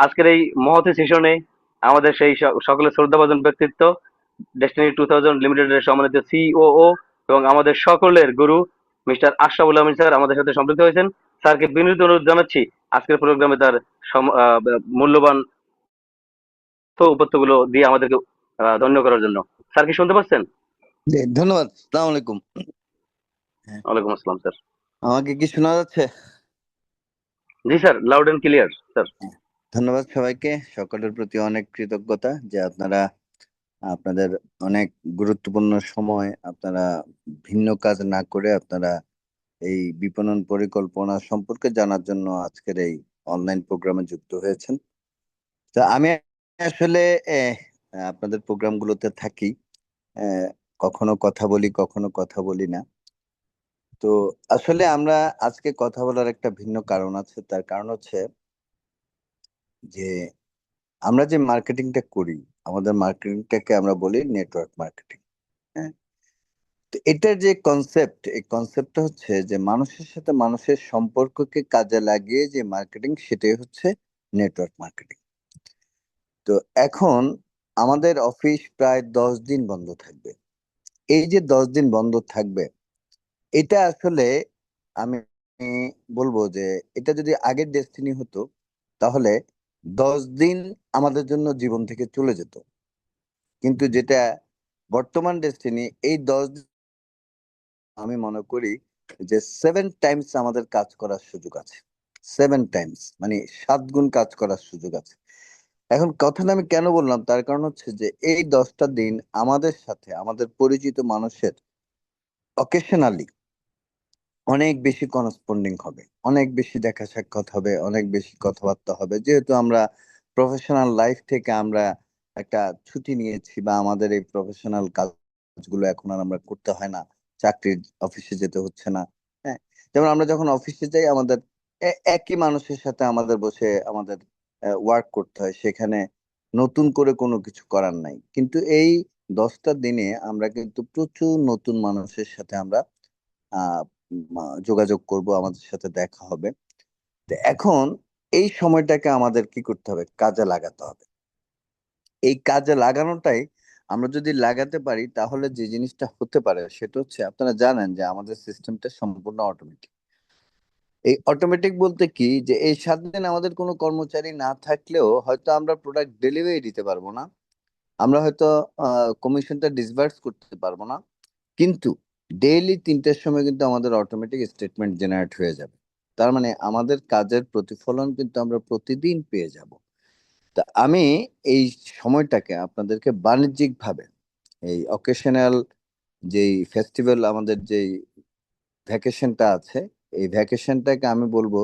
আজকের এই মহতী সেশনে আমাদের সেই সকলের শ্রদ্ধাভাজন ব্যক্তিত্ব ডেস্টিনি 2000 লিমিটেডের সম্মানিত সিওও এবং আমাদের সকলের গুরু মিস্টার আশরাফুল আমিন স্যার আমাদের সাথে সম্পৃক্ত হয়েছেন। স্যারকে বিনীত অনুরোধ জানাচ্ছি আজকের প্রোগ্রামে তার মূল্যবান উপত্যগুলো দিয়ে আমাদেরকে ধন্য করার জন্য। স্যার কি শুনতে পাচ্ছেন? জি, ধন্যবাদ। আসসালামু আলাইকুম। হ্যাঁ, ওয়ালাইকুম আসসালাম স্যার। আমাকে কি শোনা যাচ্ছে? জি sir, loud and clear sir. হ্যাঁ, ধন্যবাদ সবাইকে। সকলের প্রতি অনেক কৃতজ্ঞতা যে আপনারা আপনাদের অনেক গুরুত্বপূর্ণ সময় আপনারা ভিন্ন কাজ না করে আপনারা এই বিপণন পরিকল্পনা সম্পর্কে জানার জন্য আজকের এই অনলাইন প্রোগ্রামে যুক্ত হয়েছেন। তো আমি আসলে আপনাদের প্রোগ্রামগুলোতে থাকি। আহ, কখনো কথা বলি, কখনো কথা বলি না। তো আসলে আমরা আজকে কথা বলার একটা ভিন্ন কারণ আছে। তার কারণ হচ্ছে যে আমরা যে মার্কেটিংটা করি, আমাদের মার্কেটিংটাকে আমরা বলি নেটওয়ার্ক মার্কেটিং। হ্যাঁ, তো এটার যে কনসেপ্ট, এই কনসেপ্টটা হচ্ছে যে মানুষের সাথে মানুষের সম্পর্ককে কাজে লাগিয়ে যে মার্কেটিং, সেটাই হচ্ছে নেটওয়ার্ক মার্কেটিং। তো এখন আমাদের অফিস প্রায় 10 দিন বন্ধ থাকবে। এই যে 10 দিন বন্ধ থাকবে, এটা আসলে আমি বলবো যে এটা যদি আগের ডেস্টিনি হতো, তাহলে 10 দিন আমাদের জন্য জীবন থেকে চলে যেত। কিন্তু যেটা বর্তমান ডেস্টিনি, এই 10 দিন আমি মনে করি যে 7 টাইমস আমাদের কাজ করার সুযোগ আছে। 7 টাইমস মানে 7 গুণ কাজ করার সুযোগ আছে। এখন কথাটা আমি কেন বললাম, তার কারণ হচ্ছে যে এই 10টা দিন আমাদের সাথে আমাদের পরিচিত মানুষের অকেশনালি অনেক বেশি করসপন্ডিং হবে, অনেক বেশি দেখা সাক্ষাৎ হবে, অনেক বেশি কথাবার্তা হবে। যেহেতু আমরা প্রফেশনাল লাইফ থেকে আমরা একটা ছুটি নিয়েছি, বা আমাদের এই প্রফেশনাল কাজগুলো এখন আর আমরা করতে হয় না, চাকরির অফিসে যেতে হচ্ছে না। হ্যাঁ, যেমন আমরা যখন অফিসে যাই, আমাদের একই মানুষের সাথে আমাদের বসে আমাদের ওয়ার্ক করতে হয়, সেখানে নতুন করে কোনো কিছু করার নাই। কিন্তু এই 10টা দিনে আমরা কিন্তু প্রচুর নতুন মানুষের সাথে আমরা আহ যোগাযোগ করব, আমাদের সাথে দেখা হবে। তো এখন এই সময়টাকে আমাদের কি করতে হবে? কাজে লাগাতে হবে। এই কাজে লাগানোটাই আমরা যদি লাগাতে পারি, তাহলে যে জিনিসটা হতে পারে সেটা হচ্ছে, আপনারা জানেন যে আমাদের সিস্টেমটা সম্পূর্ণ অটোমেটিক। এই অটোমেটিক বলতে কি, যে এই 7 দিন আমাদের কোনো কর্মচারী না থাকলেও হয়তো আমরা প্রোডাক্ট ডেলিভারি দিতে পারবো না, আমরা হয়তো কমিশনটা ডিসবার্স করতে পারবো না, কিন্তু ডেইলি 3টের সময় কিন্তু আমাদের অটোমেটিক স্টেটমেন্ট জেনারেট হয়ে যাবে। তার মানে আমাদের কাজের প্রতিফলন কিন্তু আমরা প্রতিদিন পেয়ে যাব। তা আমি এই সময়টাকে আপনাদেরকে বাণিজ্যিক ভাবে, এই অকেশনাল যেই ফেস্টিভ্যাল, আমাদের যেই ভ্যাকেশনটা আছে, এই ভ্যাকেশনটাকে আমি বলবো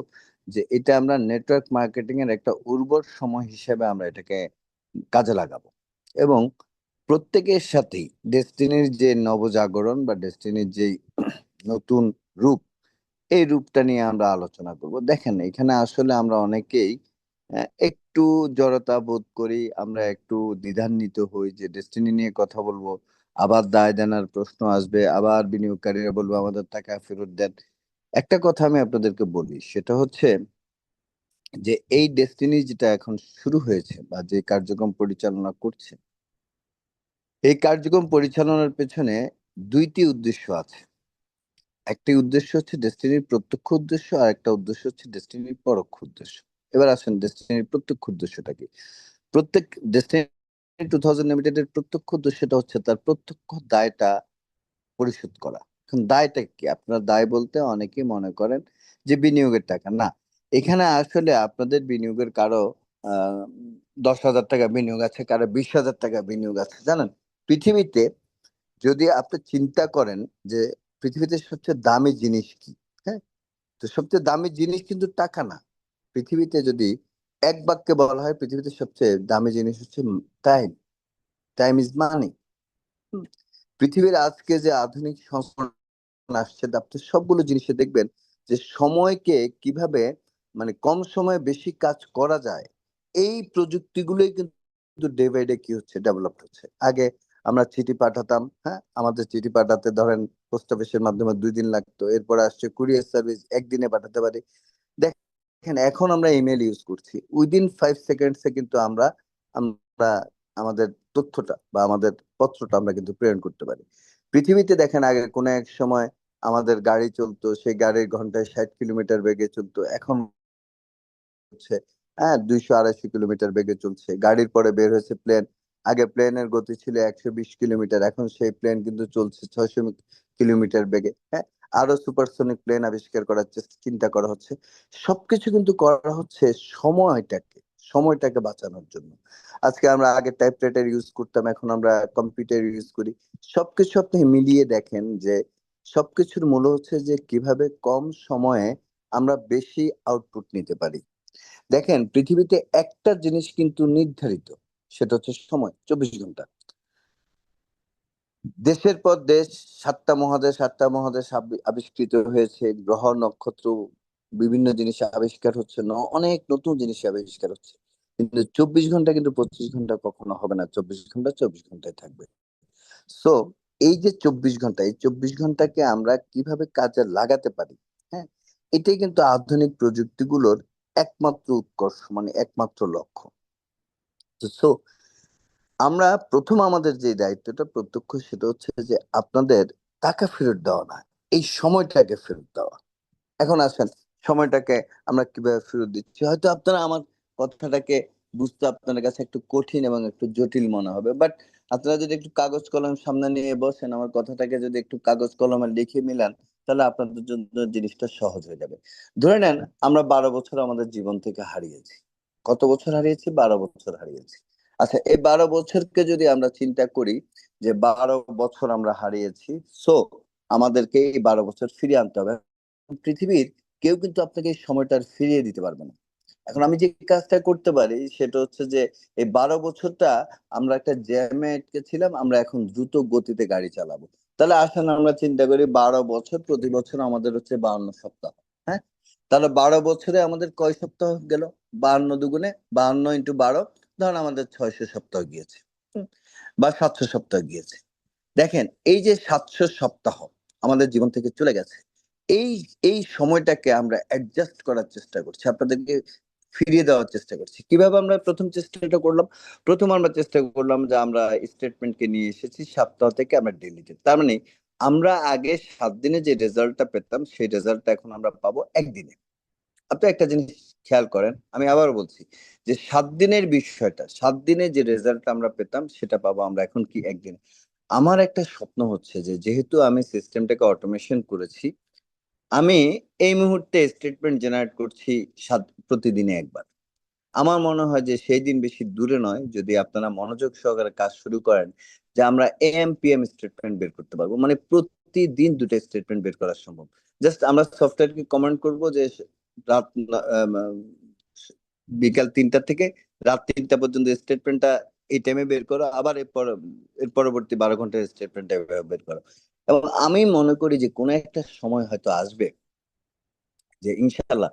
যে এটা আমরা নেটওয়ার্ক মার্কেটিং এর একটা উর্বর সময় হিসেবে আমরা এটাকে কাজে লাগাবো। এবং প্রত্যেকের সাথেই ডেস্টিনির যে নবজাগরণ বা ডেস্টিনির যে নতুন রূপ, এই রূপটা নিয়ে আমরা আলোচনা করব। দেখেন, এখানে আসলে আমরা অনেকেই একটু জড়তা বোধ করি, আমরা একটু দ্বিধান্বিত হই যে ডেস্টিনি নিয়ে কথা বলবো, আবার দায় দেনার প্রশ্ন আসবে, আবার বিনিয়োগকারীরা বলবো আমাদের টাকা ফেরত দেন। একটা কথা আমি আপনাদেরকে বলি, সেটা হচ্ছে যে এই ডেস্টিনি যেটা এখন শুরু হয়েছে বা যে কার্যক্রম পরিচালনা করছে, এই কার্যক্রম পরিচালনার পেছনে দুইটি উদ্দেশ্য আছে। একটি উদ্দেশ্য হচ্ছে ডেস্টিনির প্রত্যক্ষ উদ্দেশ্য, আর একটা উদ্দেশ্য হচ্ছে ডেস্টিনির পরোক্ষ উদ্দেশ্য। এবার আসেন, ডেস্টিনির প্রত্যক্ষ উদ্দেশ্যটা কি? প্রত্যেক ডেস্টিনি 2000 লিমিটেডের প্রত্যক্ষ উদ্দেশ্যটা হচ্ছে তার প্রত্যক্ষ দায়টা পরিশোধ করা। এখন দায়টা কি? আপনার দায় বলতে অনেকেই মনে করেন যে বিনিয়োগের টাকা। না, এখানে আসলে আপনাদের বিনিয়োগের কারো 10,000 টাকা বিনিয়োগ আছে, কারো 20,000 টাকা বিনিয়োগ আছে। জানেন, পৃথিবীতে যদি আপনি চিন্তা করেন যে পৃথিবীতে সবচেয়ে দামি জিনিস কি, হ্যাঁ, তো সবচেয়ে দামি জিনিস কিন্তু টাকা না। পৃথিবীতে যদি এক বাক্যে বলা হয়, পৃথিবীতে সবচেয়ে দামি জিনিস হচ্ছে টাইম। Time is money. পৃথিবীর আজকে যে আধুনিক সংস্করণ আসছে, আপনি সবগুলো জিনিসে দেখবেন যে সময়কে কিভাবে, মানে কম সময়ে বেশি কাজ করা যায়, এই প্রযুক্তিগুলোই কিন্তু ডে বাই ডে কি হচ্ছে, ডেভেলপ হচ্ছে। আগে আমরা চিঠি পাঠাতাম, হ্যাঁ, আমাদের চিঠি পাঠাতে ধরেন পোস্ট অফিসের মাধ্যমে 2 দিন লাগতো। এরপরে আসছে কুরিয়ার সার্ভিস, একদিনে পাঠাতে পারি। দেখেন এখন আমরা ইমেল ইউজ করছি, উইদিন 5 সেকেন্ডসে কিন্তু আমরা আমরা আমাদের তথ্যটা বা আমাদের পত্রটা আমরা কিন্তু প্রেরণ করতে পারি। পৃথিবীতে দেখেন আগে কোনো এক সময় আমাদের গাড়ি চলতো, সেই গাড়ির ঘন্টায় 60 কিলোমিটার বেগে চলতো, এখন হচ্ছে 200-250 কিলোমিটার বেগে চলছে। গাড়ির পরে বের হয়েছে প্লেন। আগে প্লেনের গতি ছিল 120 কিলোমিটার, এখন সেই প্লেন কিন্তু চলছে 600 কিলোমিটার বেগে। হ্যাঁ, আরো সুপারসনিক প্লেন আবিষ্কার করার চিন্তা করা হচ্ছে। সবকিছু কিন্তু করা হচ্ছে সময়টাকে সময়টাকে বাঁচানোর জন্য। আজকে আমরা আগে টাইপরাইটার ইউজ করতাম, এখন আমরা কম্পিউটার ইউজ করি। সবকিছু আপনি মিলিয়ে দেখেন যে সবকিছুর মূল হচ্ছে যে কিভাবে কম সময়ে আমরা বেশি আউটপুট নিতে পারি। দেখেন পৃথিবীতে একটা জিনিস কিন্তু নির্ধারিত, সেটা হচ্ছে সময়, 24 ঘন্টা। দেশের পর দেশ, 7টা মহাদেশ আবিষ্কৃত হয়েছে, গ্রহ নক্ষত্র বিভিন্ন জিনিস আবিষ্কার হচ্ছে, অনেক নতুন জিনিস আবিষ্কার হচ্ছে। কিন্তু 24 ঘন্টা কিন্তু 25 ঘন্টা কখনো হবে না, 24 ঘন্টা 24 ঘন্টায় থাকবে। সো এই যে 24 ঘন্টা, এই 24 ঘন্টাকে আমরা কিভাবে কাজে লাগাতে পারি, হ্যাঁ, এটাই কিন্তু আধুনিক প্রযুক্তিগুলোর একমাত্র উৎকর্ষ, মানে একমাত্র লক্ষ্য। সো আমরা প্রথম আমাদের যে দায়িত্বটা প্রত্যক্ষ, সেটা হচ্ছে যে আপনাদের টাকা ফেরত দেওয়া না, এই সময়টাকে ফেরত দেওয়া। এখন আসেন, সময়টাকে আমরা কিভাবে ফেরত দিচ্ছি। হয়তো আপনারা আমার কথাটাকে বুঝতে আপনাদের কাছে একটু কঠিন এবং একটু জটিল মনে হবে, বাট আপনারা যদি একটু কাগজ কলম সামনে নিয়ে বসেন, আমার কথাটাকে যদি একটু কাগজ কলমে লিখে মিলান, তাহলে আপনাদের জন্য জিনিসটা সহজ হয়ে যাবে। ধরে নেন আমরা 12 বছর আমাদের জীবন থেকে হারিয়েছি। কত বছর হারিয়েছি? 12 বছর হারিয়েছি। আচ্ছা, এই 12 বছরকে যদি আমরা চিন্তা করি যে 12 বছর আমরা হারিয়েছি, সো আমাদেরকে এই 12 বছর ফিরিয়ে আনতে হবে। পৃথিবীর কেউ কিন্তু আপনাকে এই সময়টা আর ফিরিয়ে দিতে পারবে না। এখন আমি যে কাজটা করতে পারি সেটা হচ্ছে যে এই 12 বছরটা আমরা একটা জ্যামে আটকে ছিলাম, আমরা এখন দ্রুত গতিতে গাড়ি চালাবো। তাহলে আসেন আমরা চিন্তা করি, 12 বছর, প্রতি বছর আমাদের হচ্ছে 52 সপ্তাহ। হ্যাঁ, তাহলে 12 বছরে আমাদের কয় সপ্তাহ গেল? 52 দুগুণে 52 × 12, ধরুন আমাদের 600 সপ্তাহ গিয়েছে। হুম, বা 700 সপ্তাহ গিয়েছে। দেখেন এই যে 700 সপ্তাহ আমাদের জীবন থেকে চলে গেছে, এই এই সময়টাকে আমরা অ্যাডজাস্ট করার চেষ্টা করছি, আপনাদেরকে ফিরিয়ে দেওয়ার চেষ্টা করছি। কিভাবে আমরা প্রথম চেষ্টাটা করলাম? প্রথম আমরা চেষ্টা করলাম যে আমরা স্টেটমেন্টকে নিয়ে এসেছি সপ্তাহ থেকে আমরা ডেলিতে। তার মানে আমরা আগে 7 দিনে যে রেজাল্টটা পেতাম, সেই রেজাল্টটা এখন আমরা পাবো একদিনে। আপনি একটা জিনিস খেয়াল করেন, আমি আবার বলছি যে 7 দিনের বিষয়টা, 7 দিনে যে রেজাল্ট আমরা পেতাম সেটা পাবো আমরা এখন কি একদিনে। আমার একটা স্বপ্ন হচ্ছে যে যেহেতু আমি সিস্টেমটাকে অটোমেশন করেছি, আমি এই মুহূর্তে স্টেটমেন্ট জেনারেট করছি প্রতিদিনে একবার। আমার মনে হয় যে সেই দিন বেশি দূরে নয়, যদি আপনারা মনোযোগ সহকারে কাজ শুরু করেন, যে আমরা এএম পিএম স্টেটমেন্ট বের করতে পারবো, মানে প্রতিদিন দুটো স্টেটমেন্ট বের করা সম্ভব। জাস্ট আমরা সফটওয়্যারকে কমান্ড করব যে রাত বিকাল 3টা থেকে রাত 3টা পর্যন্ত স্টেটমেন্টটা এই টাইমে বের করো, আবার এর পরবর্তী 12 ঘন্টার স্টেটমেন্টটা বের করো। এবং আমি মনে করি যে কোনো একটা সময় হয়তো আসবে যে ইনশাল্লাহ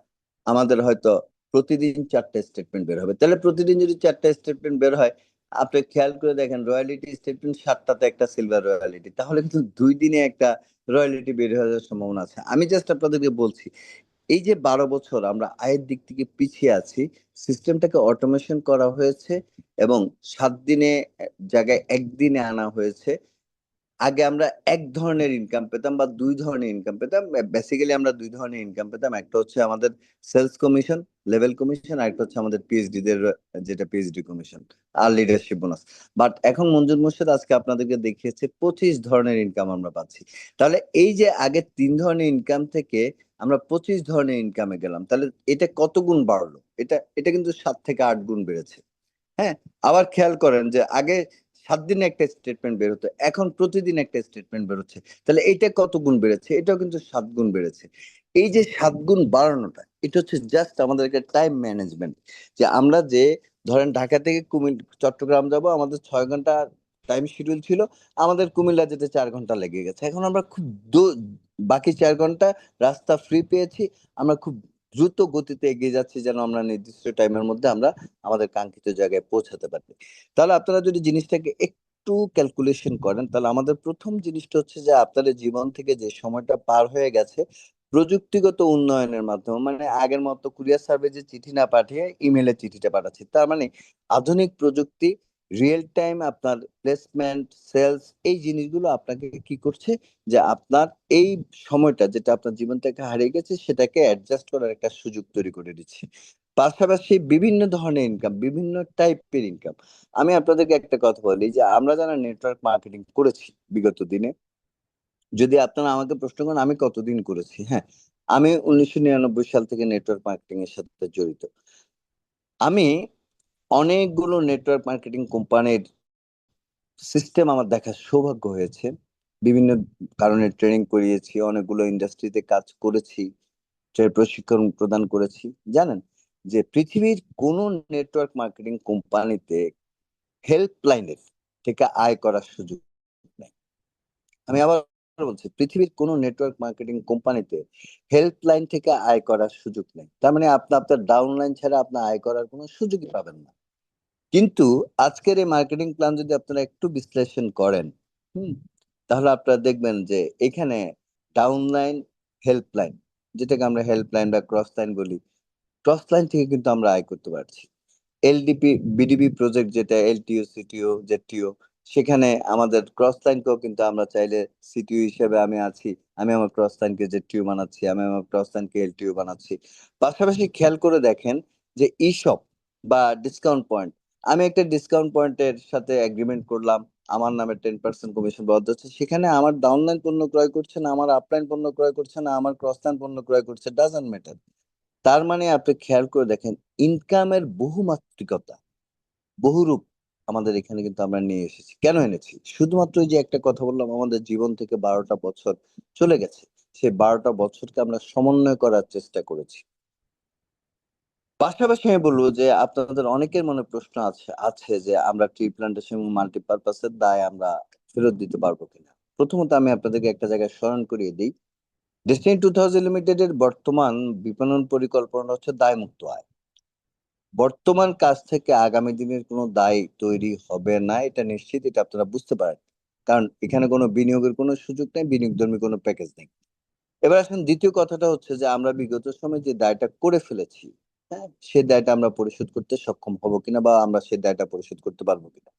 আমাদের হয়তো প্রতিদিন 4টা স্টেটমেন্ট বের হবে। তাহলে প্রতিদিন যদি 4টা স্টেটমেন্ট বের হয়, আপনি খেয়াল করে দেখেন রয়্যালিটি স্টেটমেন্ট 7টাতে একটা সিলভার রয়্যালিটি, তাহলে কিন্তু 2 দিনে একটা রয়্যালিটি বের হয়ে যাওয়ার সম্ভাবনা আছে। আমি জাস্ট আপনাদেরকে বলছি, এই যে 12 বছর আমরা আয়ের দিক থেকে পিছিয়ে আছি, সিস্টেমটাকে অটোমেশন করা হয়েছে এবং 7 দিনে জায়গায় একদিনে আনা হয়েছে। আগে আমরা এক ধরনের ইনকাম পেতাম বা 2 ধরনের ইনকাম পেতাম। বেসিক্যালি আমরা 2 ধরনের ইনকাম পেতাম, একটা হচ্ছে আমাদের সেলস কমিশন, লেভেল কমিশন, আর একটা হচ্ছে আমাদের পিএইচডি দের, যেটা পিএইচডি কমিশন আর লিডারশিপ বোনাস। বাট এখন মঞ্জুর মোর্শেদ আজকে আপনাদেরকে দেখিয়েছে 25 ধরনের ইনকাম আমরা পাচ্ছি। তাহলে এই যে আগে 3 ধরনের ইনকাম থেকে আমরা 25 ধরনের ইনকামে গেলাম, তাহলে এটা কত গুণ বাড়লো? এটা এটা কিন্তু 7 থেকে 8 গুণ বেড়েছে। হ্যাঁ, আবার খেয়াল করেন যে আগে 7 দিনে একটা স্টেটমেন্ট বের হতো, এখন প্রতিদিন একটা স্টেটমেন্ট বের হচ্ছে। তাহলে এটা কত গুণ বেড়েছে? এটাও কিন্তু 7 গুণ বেড়েছে। এই যে 7 গুণ বাড়ানোটা, এটা হচ্ছে জাস্ট আমাদেরকে টাইম ম্যানেজমেন্ট। যে আমরা যে ধরেন ঢাকা থেকে চট্টগ্রাম যাব, আমাদের 6 ঘন্টা টাইম শিডিউল ছিল, আমাদের কুমিল্লা যেতে 4 ঘন্টা লেগে গেছে। এখন আমরা খুব বাকি 4 ঘন্টা রাস্তা ফ্রি পেয়েছি, আমরা খুব দ্রুত গতিতে এগিয়ে যাচ্ছি যেন আমরা নির্দিষ্ট টাইমের মধ্যে আমরা আমাদের কাঙ্ক্ষিত জায়গায় পৌঁছাতে পারি। তাহলে আপনারা যদি জিনিসটাকে একটু ক্যালকুলেশন করেন, তাহলে আমাদের প্রথম জিনিসটা হচ্ছে যে আপনাদের জীবন থেকে যে সময়টা পার হয়ে গেছে, প্রযুক্তিগত উন্নয়নের মাধ্যমে, মানে আগের মতো কুরিয়ার সার্ভিসে চিঠি না পাঠিয়ে ইমেলে চিঠিটা পাঠাচ্ছি, তার মানে আধুনিক প্রযুক্তি রিয়েল টাইম আপনার প্লেসমেন্ট, সেলস, এই জিনিসগুলো আপনাকে কি করছে, যে আপনার এই সময়টা যেটা আপনার জীবন থেকে হারিয়ে গেছে সেটাকে অ্যাডজাস্ট করার একটা সুযোগ তৈরি করে দিচ্ছে। পাশাপাশি বিভিন্ন ধরনের ইনকাম, বিভিন্ন টাইপের ইনকাম। আমি আপনাদেরকে একটা কথা বলি, যে আমরা যারা নেটওয়ার্ক মার্কেটিং করেছি বিগত দিনে, যদি আপনারা আমাকে প্রশ্ন করেন আমি কতদিন করেছি, হ্যাঁ, আমি 1999 সাল থেকে নেটওয়ার্ক মার্কেটিং এর সাথে জড়িত। আমি অনেকগুলো নেটওয়ার্ক মার্কেটিং কোম্পানির সিস্টেম আমার দেখার সৌভাগ্য হয়েছে। বিভিন্ন কারণে ট্রেনিং করিয়েছি, অনেকগুলো ইন্ডাস্ট্রিতে কাজ করেছি, প্রশিক্ষণ প্রদান করেছি। জানেন যে পৃথিবীর কোন নেটওয়ার্ক মার্কেটিং কোম্পানিতে হেল্পলাইনের থেকে আয় করার সুযোগ নেই। আমি আবার বলছি, পৃথিবীর কোন নেটওয়ার্ক মার্কেটিং কোম্পানিতে হেল্পলাইন থেকে আয় করার সুযোগ নেই। তার মানে আপনি আপনার ডাউনলাইন ছাড়া আপনি আয় করার কোনো সুযোগই পাবেন না। কিন্তু আজকের এই মার্কেটিং প্ল্যান যদি আপনারা একটু বিশ্লেষণ করেন, হুম, তাহলে আপনারা দেখবেন যে এখানে ডাউনলাইন, হেল্পলাইন, যেটাকে আমরা হেল্পলাইন বা ক্রস লাইন বলি, ক্রস লাইন থেকে কিন্তু আমরা আয় করতে পারছি। এলডিপি, বিডিবি প্রজেক্ট, যেটা এলটিও, সিটিও, জেটিও, সেখানে আমাদের ক্রস লাইনকেও কিন্তু আমরা চাইলে, সিটিও হিসেবে আমি আছি, আমি আমার ক্রস লাইনকে জেটিও বানাচ্ছি, আমি আমার ক্রস লাইনকে এলটিও বানাচ্ছি। পাশাপাশি খেয়াল করে দেখেন যে ইশপ বা ডিসকাউন্ট পয়েন্ট, আমি একটা ডিসকাউন্ট পয়েন্টের সাথে এগ্রিমেন্ট করলাম, আমার নামে 10% কমিশন বরাদ্দ হচ্ছে, সেখানে আমার ডাউনলাইন পণ্য ক্রয় করছে না, আমার আপলাইন পণ্য ক্রয় করছে না, আমার ক্রস লাইন পণ্য ক্রয় করছে, ডাজন্ট ম্যাটার। তার মানে আপনি খেয়াল করে দেখেন ইনকামের বহুমাত্রিকতা, বহুরূপ আমাদের এখানে কিন্তু আমরা নিয়ে এসেছি। কেন এনেছি? শুধুমাত্র ওই যে একটা কথা বললাম, আমাদের জীবন থেকে 12টা বছর চলে গেছে, সেই 12টা বছরকে আমরা সমন্বয় করার চেষ্টা করেছি। পাশাপাশি আমি বলবো যে আপনাদের অনেকের মনে প্রশ্ন আছে আছে যে আমরা ট্রি প্লান্টেশন এবং মাল্টিপারপাসের দায় আমরা ফেরত দিতে পারবো কিনা। প্রথমত আমি আপনাদেরকে একটা জায়গায় স্মরণ করিয়ে দিই, ডেস্টিনি 2000 লিমিটেড এর বর্তমান বিপণন পরিকল্পনা হচ্ছে দায় মুক্ত আয়। বর্তমান কাজ থেকে আগামী দিনের কোনো দায় তৈরি হবে না, এটা নিশ্চিত, এটা আপনারা বুঝতে পারেন। কারণ এখানে কোনো বিনিয়োগের কোনো সুযোগ নেই, বিনিয়োগধর্মী কোনো প্যাকেজ নেই। এবার আসেন দ্বিতীয় কথাটা হচ্ছে যে আমরা বিগত সময়ে যে দায়টা করে ফেলেছি, হ্যাঁ, সে দায়টা আমরা পরিশোধ করতে সক্ষম হব কিনা, বা আমরা সেই দায়টা পরিশোধ করতে পারবো কিনা।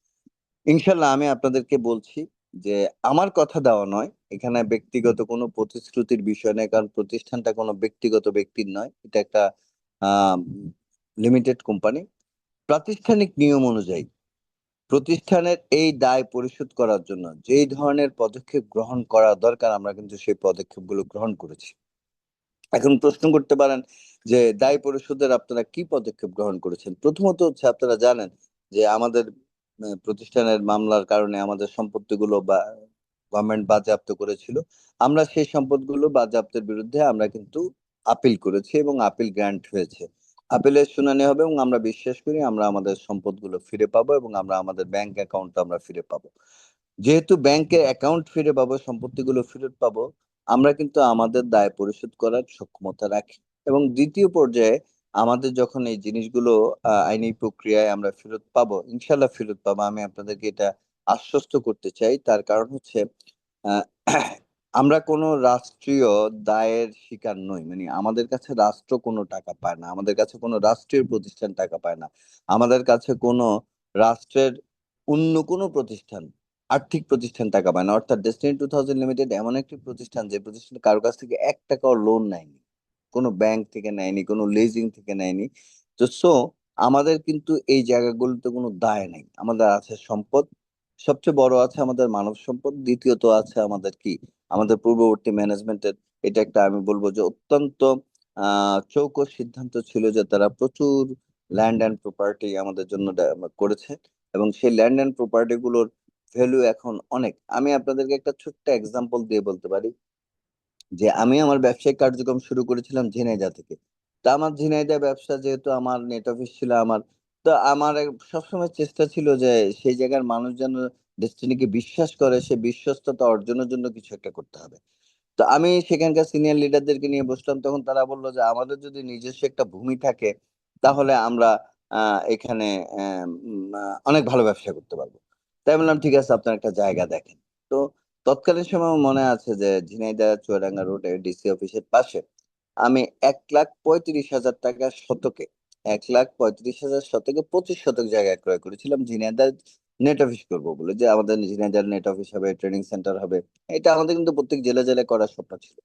ইনশাল্লাহ আমি আপনাদেরকে বলছি যে আমার কথা দেওয়া নয়, এখানে ব্যক্তিগত কোনো প্রতিশ্রুতির বিষয় নেই, কারণ প্রতিষ্ঠানটা কোনো ব্যক্তিগত ব্যক্তির নয়, এটা একটা আহ লিমিটেড কোম্পানি। প্রাতিষ্ঠানিক নিয়ম অনুযায়ী প্রতিষ্ঠানের এই দায় পরিশোধ করার জন্য যেই ধরনের পদক্ষেপ গ্রহণ করা দরকার, আমরা কিন্তু সেই পদক্ষেপগুলো গ্রহণ করেছি। এখন প্রশ্ন করতে পারেন যে দায় পরিশোধের আপনারা কি পদক্ষেপ গ্রহণ করেছেন। প্রথমত হচ্ছে, আপনারা জানেন যে আমাদের প্রতিষ্ঠানের মামলার কারণে আমাদের সম্পত্তিগুলো বা গভর্নমেন্ট বাজেয়াপ্ত করেছিল। আমরা সেই সম্পদগুলো বাজেয়াপ্তের বিরুদ্ধে আমরা কিন্তু আপিল করেছি এবং আপিল গ্র্যান্ট হয়েছে। আপিলের শুনানি হবে এবং আমরা বিশ্বাস করি আমরা আমাদের সম্পদগুলো ফিরে পাবো এবং আমরা আমাদের ব্যাংক অ্যাকাউন্ট আমরা ফিরে পাবো। যেহেতু ব্যাংকের অ্যাকাউন্ট ফিরে পাবো, সম্পত্তিগুলো ফেরত পাবো, আমরা কিন্তু আমাদের দায় পরিশোধ করার সক্ষমতা রাখি। এবং দ্বিতীয় পর্যায়ে আমাদের যখন এই জিনিসগুলো আইনি প্রক্রিয়ায় আমরা ফেরত পাবো, ইনশাল্লাহ ফেরত পাবো, আমি আপনাদেরকে এটা আশ্বস্ত করতে চাই। তার কারণ হচ্ছে আহ, আমরা কোনো রাষ্ট্রীয় দায়ের শিকার নই, মানে আমাদের কাছে রাষ্ট্র কোনো টাকা পায় না, আমাদের কাছে কোনো রাষ্ট্রীয় প্রতিষ্ঠান টাকা পায় না, আমাদের কাছে কোনো রাষ্ট্রের অন্য কোনো প্রতিষ্ঠান, আর্থিক প্রতিষ্ঠান টাকা পায় না। অর্থাৎ ডেস্টিনি 2000 লিমিটেড এমন একটি প্রতিষ্ঠান, যে প্রতিষ্ঠান কারো কাছ থেকে 1 টাকাও লোন নেয়নি, কোনো ব্যাংক থেকে নেয়নি, কোনো লিজিং থেকে নেয়নি। তো আমাদের কিন্তু এই জায়গাগুলোতে কোনো দায় নেই। আমাদের আছে সম্পদ, সবচেয়ে বড় আছে আমাদের মানব সম্পদ, দ্বিতীয়ত আছে আমাদের কি, আমাদের পূর্ববর্তী ম্যানেজমেন্টের, এটা একটা আমি বলবো যে অত্যন্ত চৌকস সিদ্ধান্ত ছিল, যে তারা প্রচুর ল্যান্ড অ্যান্ড প্রপার্টি আমাদের জন্য করেছে। এবং সেই ল্যান্ড অ্যান্ড প্রপার্টি গুলোর ভ্যালু এখন অনেক। আমি আপনাদেরকে একটা ছোট্ট এক্সাম্পল দিয়ে বলতে পারি, যে আমি আমার ব্যবসায়িক কার্যক্রম শুরু করেছিলাম ঝিনাইদহ থেকে। তা আমার ঝিনাইদহ ব্যবসা, যেহেতু আমার নেট অফিস ছিল আমার, তো আমার সবসময় চেষ্টা ছিল যে সেই জায়গার মানুষ যেন ডেস্টিনিকে বিশ্বাস করে, সে বিশ্বস্ততা অর্জনের জন্য কিছু একটা করতে হবে। তো আমি সেখানকার সিনিয়র লিডারদেরকে নিয়ে বসলাম, তখন তারা বললো যে আমাদের যদি নিজস্ব একটা ভূমি থাকে, তাহলে আমরা এখানে অনেক ভালো ব্যবসা করতে পারবো। তাই বললাম ঠিক আছে, আপনার একটা জায়গা দেখেন। তো তৎকালীন সময় আমার মনে আছে যে ঝিনাইদহ চুয়াডাঙ্গা রোডে ডিসি অফিসের পাশে আমি 1,35,000 টাকা শতকে, 1,35,000 শতকে 25 শতক জায়গায় ক্রয় করেছিলাম ঝিনাইদহ নেট অফিস করবো বলে, যে আমাদের ঝিনাইদহ নেট অফিস হবে, ট্রেনিং সেন্টার হবে। এটা আমাদের কিন্তু প্রত্যেক জেলা জেলায় করার স্বপ্ন ছিল।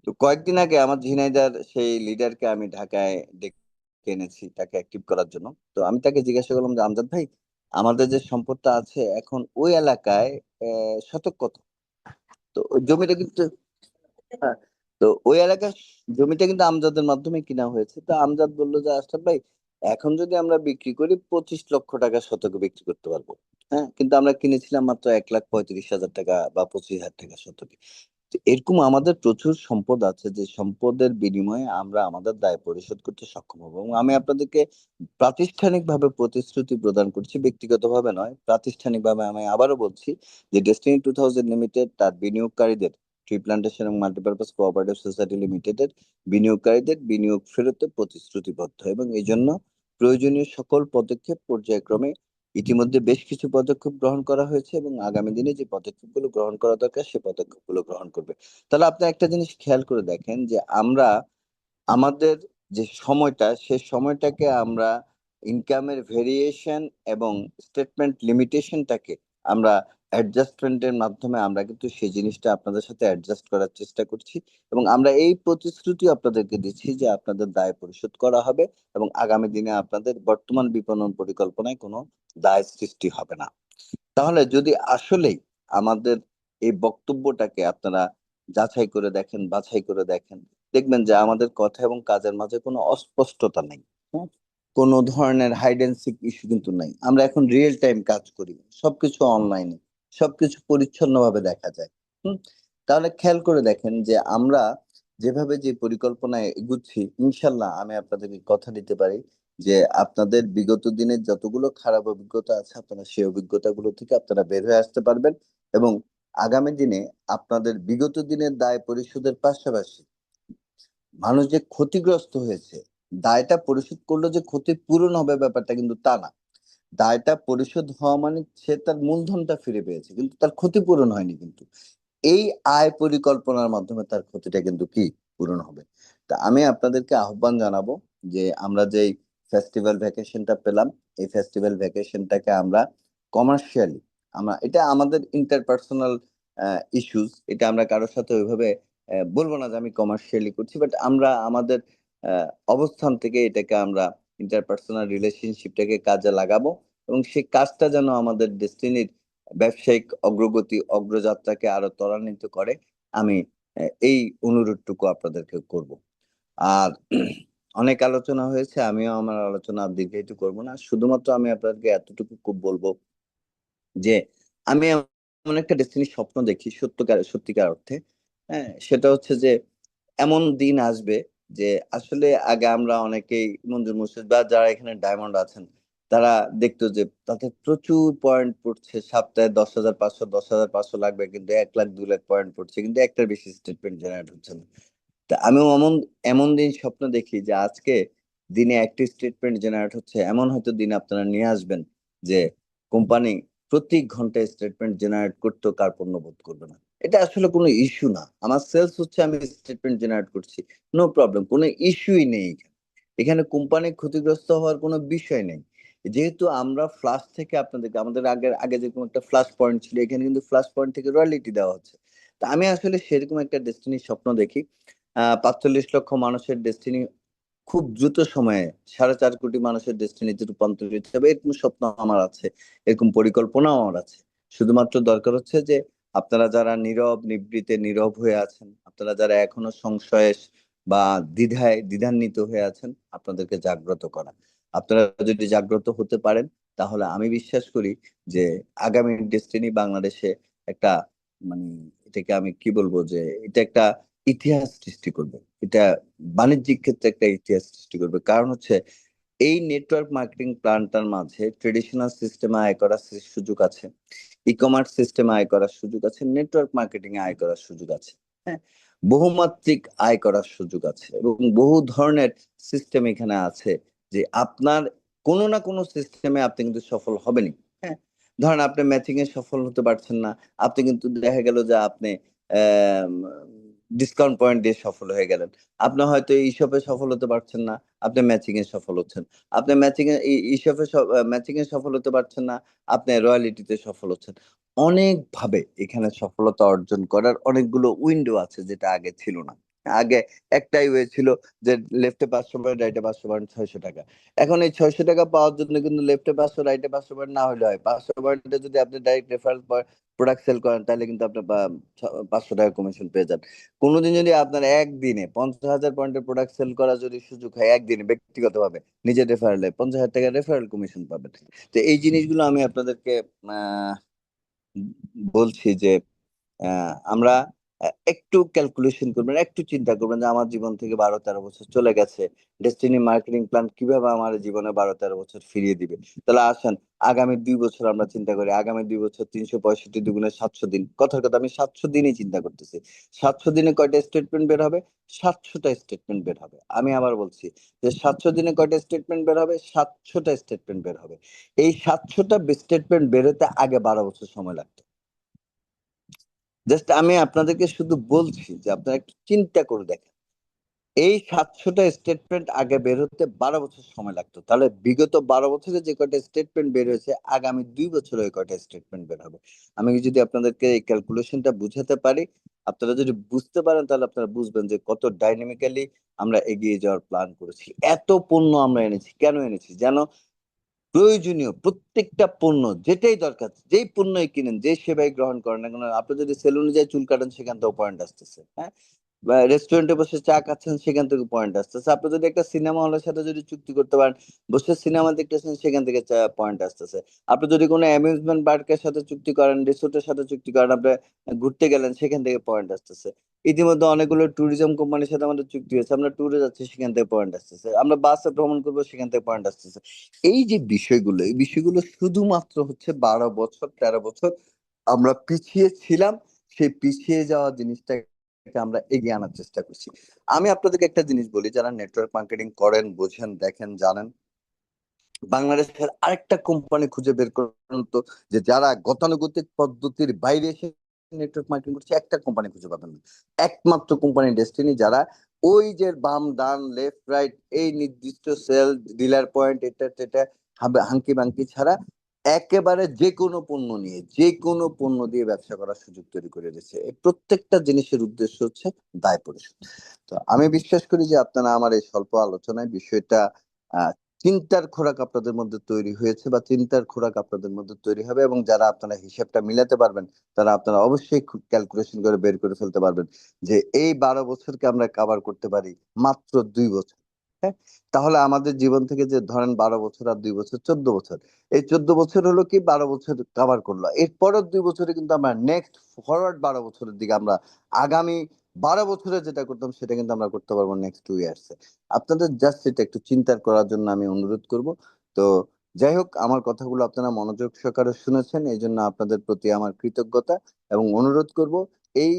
তো কয়েকদিন আগে আমার ঝিনাইদহ সেই লিডারকে আমি ঢাকায় ডেকে এনেছি তাকে অ্যাক্টিভ করার জন্য। তো আমি তাকে জিজ্ঞাসা করলাম যে আমজাদ ভাই, আমাদের যে সম্পদটা আছে এখন ওই এলাকায় শতক কত? তো ওই জমিটা কিন্তু, হ্যাঁ, তো ওই এলাকার জমিটা কিন্তু আমজাদের মাধ্যমে কিনা হয়েছে। তো আমজাদ বললো যে আশরাফ ভাই, এখন যদি আমরা বিক্রি করি 25 লক্ষ টাকা শতকে বিক্রি করতে পারবো। হ্যাঁ, কিন্তু আমরা কিনেছিলাম মাত্র 1,35,000 টাকা বা 25,000 টাকা শতকে। তো এরকম আমাদের প্রচুর সম্পদ আছে, যে সম্পদের বিনিময়ে আমরা আমাদের দায় পরিশোধ করতে সক্ষম হবো। এবং আমি আপনাদেরকে প্রাতিষ্ঠানিকভাবে প্রতিশ্রুতি প্রদান করছি, ব্যক্তিগতভাবে নয়, প্রাতিষ্ঠানিকভাবে আমি আবারও বলছি যে ডেস্টিনি 2000 লিমিটেড তার বিনিয়োগকারীদের, ট্রি প্লান্টেশন এবং মাল্টিপারপাস কোঅপারেটিভ সোসাইটি লিমিটেডের বিনিয়োগকারীদের বিনিয়োগ ফেরতে প্রতিশ্রুতিবদ্ধ, এবং এই জন্য প্রয়োজনীয় সকল পদক্ষেপ পর্যায়ক্রমে ইতিমধ্যে বেশ কিছু পদক্ষেপ গ্রহণ করা হয়েছে, এবং আগামী দিনে যে পদক্ষেপগুলো গ্রহণ করা দরকার সে পদক্ষেপগুলো গ্রহণ করবে। তাহলে আপনি একটা জিনিস খেয়াল করে দেখেন যে আমরা আমাদের যে সময়টা, সে সময়টাকে আমরা ইনকামের ভেরিয়েশন এবং স্টেটমেন্ট লিমিটেশনটাকে আমরা অ্যাডজাস্টমেন্টের মাধ্যমে আমরা কিন্তু সেই জিনিসটা আপনাদের সাথে অ্যাডজাস্ট করার চেষ্টা করছি। এবং আমরা এই প্রতিশ্রুতি আপনাদেরকে দিচ্ছি যে আপনাদের দায় পরিশোধ করা হবে, এবং আগামী দিনে আপনাদের বর্তমান বিপণন পরিকল্পনায় কোনো দায় সৃষ্টি হবে না। তাহলে যদি আসলেই আমাদের এই বক্তব্যটাকে আপনারা যাচাই করে দেখেন, বাছাই করে দেখেন, দেখবেন যে আমাদের কথা এবং কাজের মাঝে কোনো অস্পষ্টতা নেই। হ্যাঁ, কোনো ধরনের হাইড এন্ড সিক ইস্যু কিন্তু নাই। আমরা এখন রিয়েল টাইম কাজ করি, সবকিছু অনলাইনে, সবকিছু পরিচ্ছন্নভাবে দেখা যায়। হুম। তাহলে খেয়াল করে দেখেন যে আমরা যেভাবে যে পরিকল্পনায় এগুচ্ছি, ইনশাল্লাহ আমি আপনাদেরকে কথা দিতে পারি যে আপনাদের বিগত দিনের যতগুলো খারাপ অভিজ্ঞতা আছে আপনারা সেই অভিজ্ঞতাগুলো থেকে আপনারা বের হয়ে আসতে পারবেন। এবং আগামী দিনে আপনাদের বিগত দিনের দায় পরিশোধের পাশাপাশি মানুষ যে ক্ষতিগ্রস্ত হয়েছে, দায়টা পরিশোধ করলো যে ক্ষতি পূরণ হবে ব্যাপারটা কিন্তু তা না। দায়টা পরিশোধ হওয়া মানে সে তার মূলধনটা ফিরে পেয়েছে, কিন্তু তার ক্ষতিপূরণ হয়নি। কিন্তু এই আয় পরিকল্পনার মাধ্যমে তার ক্ষতিটা কিন্তু কি পূরণ হবে। তা আমি আপনাদেরকে আহ্বান জানাবো যে আমরা যেই ফেস্টিভ্যাল ভ্যাকেশনটা পেলাম, এই ফেস্টিভ্যাল ভ্যাকেশনটাকে আমরা কমার্শিয়ালি, আমরা এটা আমাদের ইন্টারপার্সোনাল ইস্যুস, এটা আমরা কারোর সাথে ওইভাবে বলবো না যে আমি কমার্শিয়ালি করছি, বাট আমরা আমাদের অবস্থান থেকে এটাকে আমরা ইন্টারপার্সোনাল রিলেশনশিপটাকে কাজে লাগাবো, এবং সেই কাজটা যেন আমাদের ডেস্টিনির ব্যবসায়িক অগ্রগতি অগ্রযাত্রাকে আরো ত্বরান্বিত করে। আমি এই অনুরোধটুকু আপনাদেরকে করব। আর অনেক আলোচনা হয়েছে, আমিও আমার আলোচনা আর দীর্ঘায়িত করব না, শুধুমাত্র আমি আপনাদেরকে এতটুকু খুব বলবো যে আমি এমন একটা ডেস্টিনির স্বপ্ন দেখি সত্যিকার সত্যিকার অর্থে। হ্যাঁ, সেটা হচ্ছে যে এমন দিন আসবে যে আসলে আগে আমরা অনেকেই, মঞ্জুর মুর্শিদ বা যারা এখানে ডায়মন্ড আছেন, তারা দেখতো যে তাতে প্রচুর পয়েন্ট পড়ছে, সপ্তাহে 10,500 10,500 লাগবে, কিন্তু 1,00,000 2,00,000 পয়েন্ট পড়ছে, কিন্তু একটার বেশি স্টেটমেন্ট জেনারেট হচ্ছে না। তা আমিও এমন এমন দিন স্বপ্ন দেখি যে আজকে দিনে একটি স্টেটমেন্ট জেনারেট হচ্ছে, এমন হয়তো দিন আপনারা নিয়ে আসবেন যে কোম্পানি প্রতি ঘন্টায় স্টেটমেন্ট জেনারেট করতেও কার্পণ্য বোধ করবে না। এটা আসলে কোনো ইস্যু না, আমার সেলস হচ্ছে, আমি স্টেটমেন্ট জেনারেট করছি, নো প্রবলেম, কোনো ইস্যুই নেই এখানে। এখানে কোম্পানি ক্ষতিগ্রস্ত হওয়ার কোনো বিষয় নেই। যেহেতু আমরা ফ্লাশ থেকে আপনাদেরকে, আমাদের আগে আগে যেরকম একটা ফ্লাশ পয়েন্ট ছিল, এখানে কিন্তু ফ্লাশ পয়েন্ট থেকে রয়্যালিটি দেওয়া হচ্ছে। তা আমি আসলে সেরকম একটা ডেস্টিনির স্বপ্ন দেখি। 45 লক্ষ মানুষের ডেস্টিনি খুব দ্রুত সময়ে 4.5 কোটি মানুষের ডেস্টিনিতে রূপান্তরিত হবে, এরকম স্বপ্ন আমার আছে, এরকম পরিকল্পনাও আমার আছে। শুধুমাত্র দরকার হচ্ছে যে আপনারা যারা নীরব নিভৃতে নীরব হয়ে আছেন, আপনারা যারা এখনো সংশয়ে বা দ্বিধান্বিত হয়ে আছেন, আপনাদেরকে জাগ্রত করা। আপনারা যদি জাগ্রত হতে পারেন, তাহলে আমি বিশ্বাস করি যে আগামী ডেস্টিনি বাংলাদেশে একটা, মানে এটাকে আমি কি বলবো, যে এটা একটা ইতিহাস সৃষ্টি করবে। এটা বাণিজ্যিক ক্ষেত্রে একটা ইতিহাস সৃষ্টি করবে। কারণ হচ্ছে এই নেটওয়ার্ক মার্কেটিং প্ল্যানটার মাঝে ট্রেডিশনাল সিস্টেমে আয় করার সুযোগ আছে, ই কমার্স সিস্টেমে আয় করার সুযোগ আছে, নেটওয়ার্ক মার্কেটিং এ আয় করার সুযোগ আছে। হ্যাঁ, বহুমাত্রিক আয় করার সুযোগ আছে, এবং বহু ধরনের সিস্টেম এখানে আছে, যে আপনার কোনো না কোনো সিস্টেমে আপনি কিন্তু সফল হবেনই। হ্যাঁ, ধরেন আপনি ম্যাচিং এ সফল হতে পারছেন না, আপনি কিন্তু দেখা গেল যে আপনি ডিসকাউন্ট পয়েন্ট দিয়ে সফল হয়ে গেলেন। আপনি হয়তো এই শপে সফল হতে পারছেন না, আপনি ম্যাচিং এ সফল হচ্ছেন। আপনি ম্যাচিং এ এই শপে ম্যাচিং এ সফল হতে পারছেন না, আপনি রয়্যালিটিতে সফল হচ্ছেন। অনেকভাবে এখানে সফলতা অর্জন করার অনেকগুলো উইন্ডো আছে, যেটা আগে ছিল না। আগে একটাই ওয়ে ছিল যে লেফটে 500 পয়েন্ট, রাইটে 500 পয়েন্ট, 600 টাকা। এখন এই 600 টাকা পাওয়ার জন্য কিন্তু লেফটে 500, রাইটে 500 পয়েন্ট না হলে হয়। 500 পয়েন্টে যদি আপনি ডাইরেক্ট রেফারেল প্রোডাক্ট সেল করেন, তাহলে কিন্তু আপনি 500 টাকা কমিশন পেয়ে যান। কোনোদিন যদি আপনার একদিনে 50,000 পয়েন্টের প্রোডাক্ট সেল করার যদি সুযোগ হয়, একদিনে ব্যক্তিগতভাবে নিজের রেফারেলে 50,000 টাকা রেফারেল কমিশন পাবেন। তো এই জিনিসগুলো আমি আপনাদেরকে আহ বলছি যে আমরা একটু ক্যালকুলেশন করবেন, একটু চিন্তা করবেন যে আমার জীবন থেকে 12-13 বছর চলে গেছে, ডেস্টিনি মার্কেটিং প্ল্যান কিভাবে আমার জীবনে 12-13 বছর ফিরিয়ে দিবে। তাহলে আসেন আগামী 2 বছর আমরা চিন্তা করি। আগামী 2 বছর 365 দুগুণে 700 দিন, কথার কথা আমি 700 দিনই চিন্তা করতেছি। 700 দিনে কয়টা স্টেটমেন্ট বের হবে? 700টা স্টেটমেন্ট বের হবে। আমি আবার বলছি যে 700 দিনে কয়টা স্টেটমেন্ট বের হবে? 700টা স্টেটমেন্ট বের হবে। এই 700টা স্টেটমেন্ট বেরোতে আগে 12 বছর সময় লাগতো। জাস্ট আমি আপনাদেরকে শুধু বলছি যে আপনারা একটু চিন্তা করে দেখেন, এই 700টা স্টেটমেন্ট আগে বের হতে 12 বছর সময় লাগতো। তাহলে বিগত 12 বছরে যে কয়টা স্টেটমেন্ট বের হয়েছে, আগামী 2 বছরে ওই কয়টা স্টেটমেন্ট বের হবে। আমি যদি আপনাদেরকে এই ক্যালকুলেশনটা বুঝাতে পারি, আপনারা যদি বুঝতে পারেন, তাহলে আপনারা বুঝবেন যে কত ডাইনামিক্যালি আমরা এগিয়ে যাওয়ার প্ল্যান করেছি। এত পণ্য আমরা এনেছি, কেন এনেছি জানো? প্রয়োজনীয় প্রত্যেকটা পণ্য, যেটাই দরকার, যেই পণ্যই কিনেন, যে সেবাই গ্রহণ করেন না কেন, আপনি যদি সেলুনে যাই চুল কাটেন, সেখান থেকেও পয়েন্ট আসতেছে। হ্যাঁ, বা রেস্টুরেন্টে বসে চা খাচ্ছেন, সেখান থেকে পয়েন্ট আসতেছে। আপনি যদি একটা সিনেমা হলের সাথে যদি চুক্তি করতে পারেন, বসে সিনেমা দেখতেছেন, সেখান থেকে পয়েন্ট আসতেছে। আপনি যদি কোনো অ্যামিউজমেন্ট পার্কের সাথে চুক্তি করেন, রিসোর্টের সাথে চুক্তি করেন, আপনি ঘুরতে গেলেন, সেখান থেকে পয়েন্ট আসতেছে। ইতিমধ্যে অনেকগুলো ট্যুরিজম কোম্পানির সাথে আমাদের চুক্তি হয়েছে, আমরা ট্যুরে যাচ্ছি, সেখান থেকে পয়েন্ট আসতেছে। আমরা বাসে ভ্রমণ করবো, সেখান থেকে পয়েন্ট আসতেছে। এই যে বিষয়গুলো, এই বিষয়গুলো শুধুমাত্র হচ্ছে 12 বছর 13 বছর আমরা পিছিয়ে ছিলাম, সেই পিছিয়ে যাওয়া জিনিসটাকে আমরা এগিয়ে আনার চেষ্টা করছি। আমি আপনাদেরকে একটা জিনিস বলি, যারা নেটওয়ার্ক মার্কেটিং করেন, বোঝেন, দেখেন, জানেন, বাংলাদেশের আরেকটা কোম্পানি খুঁজে বের করুন তো, যে যারা গতানুগতিক পদ্ধতির বাইরে এসে নেটওয়ার্ক মার্কেটিং করছে, একটা কোম্পানি খুঁজে পাবেন না। একমাত্র কোম্পানি ডেস্টিনি, যারা ওই যে বাম ডান লেফট রাইট, এই নির্দিষ্ট সেল, ডিলার পয়েন্ট, এটা এটা হাঙ্কি বাঙ্কি ছাড়া একেবারে যে কোনো পণ্য নিয়ে, যে কোনো পণ্য দিয়ে ব্যবসা করার সুযোগ তৈরি করে দিয়েছে। এই প্রত্যেকটা জিনিসের উদ্দেশ্য হচ্ছে দায় পরিশোধ। তো আমি বিশ্বাস করি যে আপনারা আমার এই স্বল্প আলোচনায় বিষয়টা আহ চিন্তার খোরাক আপনাদের মধ্যে তৈরি হয়েছে, বা চিন্তার খোরাক আপনাদের মধ্যে তৈরি হবে, এবং যারা আপনারা হিসাবটা মিলাতে পারবেন, তারা আপনারা অবশ্যই ক্যালকুলেশন করে বের করে ফেলতে পারবেন যে এই 12 বছরকে আমরা কাভার করতে পারি মাত্র 2 বছর। হ্যাঁ, তাহলে আমাদের জীবন থেকে যে ধরেন 12 বছর আর 2 বছর, 14 বছর, এই 14 বছর হলো কি 12 বছর কাভার করলো। এর পরের 2 বছরে কিন্তু আমরা নেক্সট ফরওয়ার্ড 12 বছরের দিকে আমরা আগামী 12 বছরে যেটা করতাম, সেটা কিন্তু আমরা করতে পারবো নেক্সট 2 ইয়ার্স। আপনাদের জাস্ট এটা একটু চিন্তা করার জন্য আমি অনুরোধ করব। তো যাই হোক, আমার কথাগুলো আপনারা মনোযোগ সহকারে শুনেছেন, এই জন্য আপনাদের প্রতি আমার কৃতজ্ঞতা, এবং অনুরোধ করব এই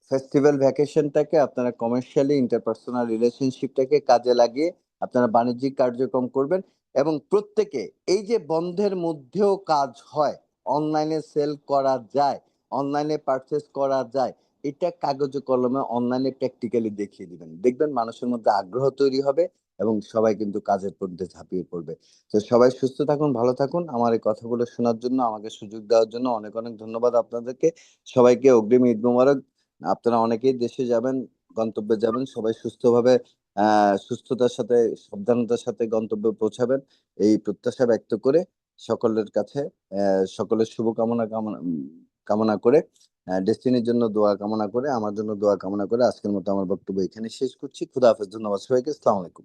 ফেস্টিভ্যাল ভ্যাকেশনটাকে আপনারা কমার্শিয়ালি ইন্টারপার্সোনাল রিলেশনশিপটাকে কাজে লাগিয়ে আপনারা বাণিজ্যিক কার্যক্রম করবেন। এবং প্রত্যেকে, এই যে বন্ধের মধ্যেও কাজ হয়, অনলাইনে সেল করা যায়, অনলাইনে পারচেস করা যায়, এটা কাগজে কলমে অনলাইনে প্র্যাকটিক্যালি দেখিয়ে দিবেন, দেখবেন মানুষের মধ্যে আগ্রহ তৈরি হবে, এবং সবাই কিন্তু কাজের মধ্যে ঝাঁপিয়ে পড়বে। তো সবাই সুস্থ থাকুন, ভালো থাকুন। আমার এই কথাগুলো শোনার জন্য, আমাকে সুযোগ দেওয়ার জন্য অনেক অনেক ধন্যবাদ আপনাদেরকে। সবাইকে অগ্রিম ঈদ মোবারক। আপনারা অনেকেই দেশে যাবেন, গন্তব্যে যাবেন, সবাই সুস্থভাবে, সুস্থতার সাথে, সাবধানতার সাথে গন্তব্যে পৌঁছাবেন, এই প্রত্যাশা ব্যক্ত করে সকলের কাছে সকলের শুভকামনা কামনা করে, ডেস্টিনির জন্য দোয়া কামনা করে, আমার জন্য দোয়া কামনা করে, আজকের মতো আমার বক্তব্য এখানে শেষ করছি। খুদা হাফেজ, ধন্যবাদ সবাইকে, আসসালামু আলাইকুম।